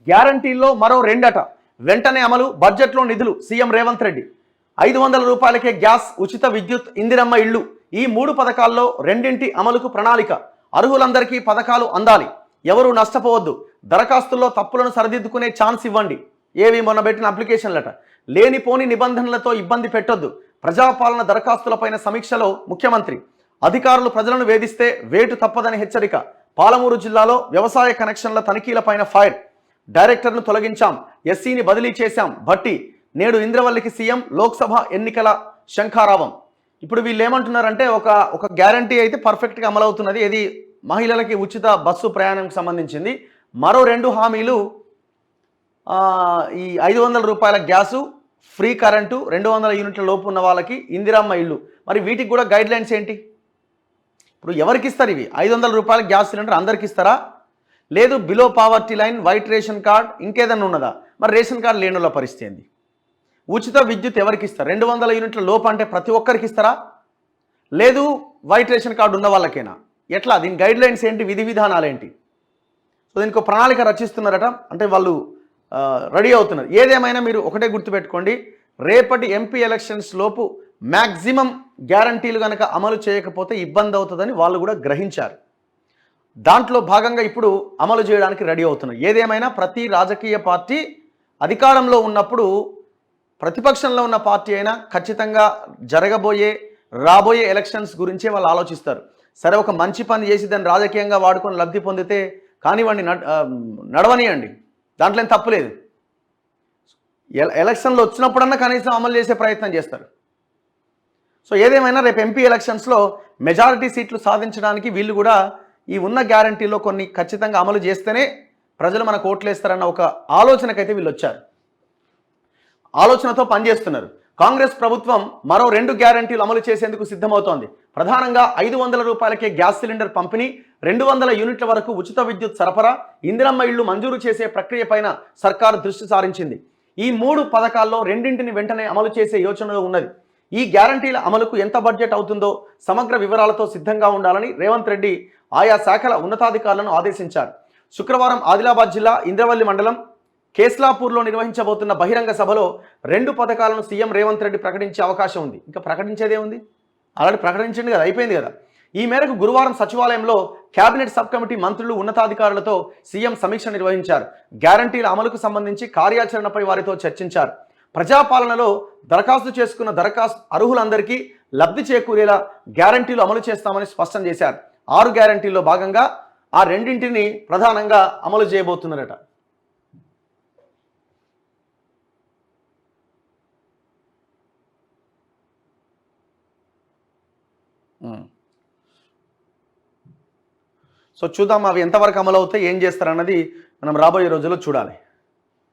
గ్యారంటీల్లో మరో రెండట. వెంటనే అమలు, బడ్జెట్లో నిధులు. సీఎం రేవంత్ రెడ్డి 500 రూపాయలకే గ్యాస్, ఉచిత విద్యుత్, ఇందిరమ్మ ఇళ్లు. ఈ 3 పథకాల్లో రెండింటి అమలుకు ప్రణాళిక. అర్హులందరికీ పథకాలు అందాలి, ఎవరూ నష్టపోవద్దు. దరఖాస్తుల్లో తప్పులను సరిదిద్దుకునే ఛాన్స్ ఇవ్వండి. ఏవి మొన్న పెట్టిన అప్లికేషన్లట. లేనిపోని నిబంధనలతో ఇబ్బంది పెట్టొద్దు. ప్రజాపాలన దరఖాస్తులపైన సమీక్షలో ముఖ్యమంత్రి. అధికారులు ప్రజలను వేధిస్తే వేటు తప్పదని హెచ్చరిక. పాలమూరు జిల్లాలో వ్యవసాయ కనెక్షన్ల తనిఖీలపైన ఫైర్. డైరెక్టర్ను తొలగించాం, ఎస్సీని బదిలీ చేశాం. భట్టి నేడు ఇంద్రవల్లికి సీఎం. లోక్సభ ఎన్నికల శంఖారావం. ఇప్పుడు వీళ్ళు ఏమంటున్నారంటే ఒక గ్యారంటీ అయితే పర్ఫెక్ట్గా అమలవుతున్నది. ఇది మహిళలకి ఉచిత బస్సు ప్రయాణంకి సంబంధించింది. మరో 2 హామీలు, ఈ 500 రూపాయల గ్యాసు, ఫ్రీ కరెంటు, 200 యూనిట్ల లోపు ఉన్న వాళ్ళకి ఇందిరమ్మ ఇల్లు. మరి వీటికి కూడా గైడ్ లైన్స్ ఏంటి? ఇప్పుడు ఎవరికి ఇస్తారు ఇవి? 500 రూపాయల గ్యాస్ సిలిండర్ అందరికి ఇస్తారా? లేదు below poverty line, white ration card, ఇంకేదన్నా ఉన్నదా? మరి రేషన్ కార్డు లేనుల పరిస్థితి ఏంది? ఉచిత విద్యుత్ ఎవరికి ఇస్తారు? 200 యూనిట్ల లోపు అంటే ప్రతి ఒక్కరికి ఇస్తారా? లేదు వైట్ రేషన్ కార్డు ఉన్న వాళ్ళకేనా? ఎట్లా? దీని గైడ్ లైన్స్ ఏంటి? విధి విధానాలు ఏంటి? సో దీనికి ఒక ప్రణాళిక రచిస్తున్నారట. అంటే వాళ్ళు రెడీ అవుతున్నారు. ఏదేమైనా మీరు ఒకటే గుర్తుపెట్టుకోండి, రేపటి ఎంపీ ఎలక్షన్స్ లోపు మ్యాక్సిమం గ్యారంటీలు కనుక అమలు చేయకపోతే ఇబ్బంది అవుతుందని వాళ్ళు కూడా గ్రహించారు. దాంట్లో భాగంగా ఇప్పుడు అమలు చేయడానికి రెడీ అవుతున్నారు. ఏదేమైనా ప్రతి రాజకీయ పార్టీ అధికారంలో ఉన్నప్పుడు ప్రతిపక్షంలో ఉన్న పార్టీ అయినా ఖచ్చితంగా రాబోయే ఎలక్షన్స్ గురించే వాళ్ళు ఆలోచిస్తారు. సరే, ఒక మంచి పని చేసి దాన్ని రాజకీయంగా వాడుకొని లబ్ధి పొందితే కానివ్వండి, నడవనియండి, దాంట్లో ఏం తప్పులేదు. ఎలక్షన్లు వచ్చినప్పుడన్నా కనీసం అమలు చేసే ప్రయత్నం చేస్తారు. సో ఏదేమైనా రేపు ఎంపీ ఎలక్షన్స్లో మెజారిటీ సీట్లు సాధించడానికి వీళ్ళు కూడా ఈ ఉన్న గ్యారంటీలో కొన్ని ఖచ్చితంగా అమలు చేస్తేనే ప్రజలు మనకు ఓట్లేస్తారన్న ఒక ఆలోచనకైతే వీళ్ళు వచ్చారు. ఆలోచనతో పనిచేస్తున్నారు. కాంగ్రెస్ ప్రభుత్వం మరో 2 గ్యారంటీలు అమలు చేసేందుకు సిద్ధమవుతోంది. ప్రధానంగా 500 రూపాయలకే గ్యాస్ సిలిండర్ పంపిణీ, 200 యూనిట్ల వరకు ఉచిత విద్యుత్ సరఫరా, ఇందిరమ్మ ఇళ్లు మంజూరు చేసే ప్రక్రియపైన సర్కారు దృష్టి సారించింది. ఈ 3 పథకాల్లో రెండింటిని వెంటనే అమలు చేసే యోచనలో ఉన్నది. ఈ గ్యారంటీల అమలుకు ఎంత బడ్జెట్ అవుతుందో సమగ్ర వివరాలతో సిద్ధంగా ఉండాలని రేవంత్ రెడ్డి ఆయా శాఖల ఉన్నతాధికారులను ఆదేశించారు. శుక్రవారం ఆదిలాబాద్ జిల్లా ఇంద్రవల్లి మండలం కేస్లాపూర్లో నిర్వహించబోతున్న బహిరంగ సభలో 2 పథకాలను సీఎం రేవంత్ రెడ్డి ప్రకటించే అవకాశం ఉంది. ఇంకా ప్రకటించేదే ఉంది, ఆల్రెడీ ప్రకటించండి కదా, అయిపోయింది కదా. ఈ మేరకు గురువారం సచివాలయంలో కేబినెట్ సబ్ కమిటీ మంత్రులు, ఉన్నతాధికారులతో సీఎం సమీక్ష నిర్వహించారు. గ్యారంటీల అమలుకు సంబంధించి కార్యాచరణపై వారితో చర్చించారు. ప్రజాపాలనలో దరఖాస్తు చేసుకున్న అర్హులందరికీ లబ్ధి చేకూరేలా గ్యారంటీలు అమలు చేస్తామని స్పష్టం చేశారు. 6 గ్యారంటీల్లో భాగంగా ఆ రెండింటిని ప్రధానంగా అమలు చేయబోతున్నారట. సో చూద్దాం అవి ఎంతవరకు అమలు అవుతాయి, ఏం చేస్తారన్నది మనం రాబోయే రోజుల్లో చూడాలి.